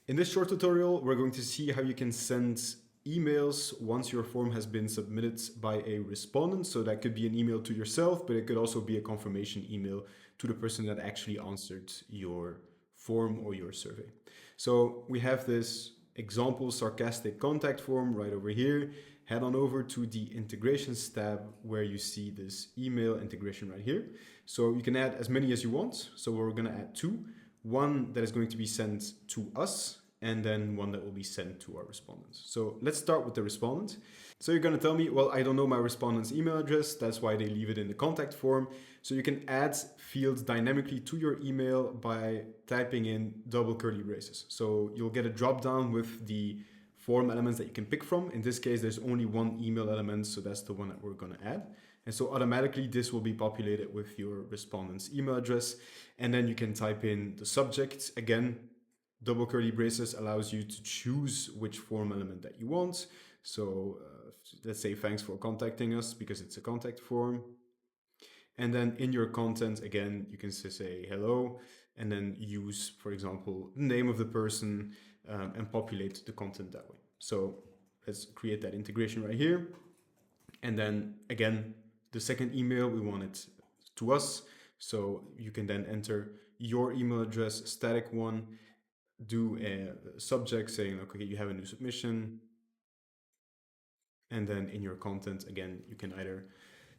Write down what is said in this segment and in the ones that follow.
In this short tutorial, we're going to see how you can send emails once your form has been submitted by a respondent. So that could be an email to yourself, but it could also be a confirmation email to the person that actually answered your form or your survey. So we have this example sarcastic contact form right over here. Head on over to the integrations tab where you see this email integration right here. So you can add as many as you want. So we're going to add two. One that is going to be sent to us, and then one that will be sent to our respondents. So let's start with the respondent. So you're going to tell me, well, I don't know my respondent's email address. That's why they leave it in the contact form. So you can add fields dynamically to your email by typing in double curly braces. So you'll get a drop down with the form elements that you can pick from. In this case, there's only one email element, so that's the one that we're going to add. And so automatically this will be populated with your respondent's email address. And then you can type in the subject. Again, double curly braces allows you to choose which form element that you want. So let's say thanks for contacting us, because it's a contact form. And then in your content, again, you can say hello, and then use, for example, the name of the person and populate the content that way. So let's create that integration right here. And then again, the second email, we want it to us. So you can then enter your email address, static one, do a subject saying, okay, you have a new submission. And then in your content, again, you can either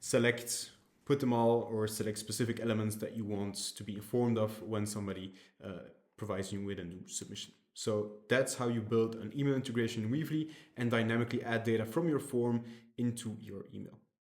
select, put them all, or select specific elements that you want to be informed of when somebody provides you with a new submission. So that's how you build an email integration in Weavely and dynamically add data from your form into your email.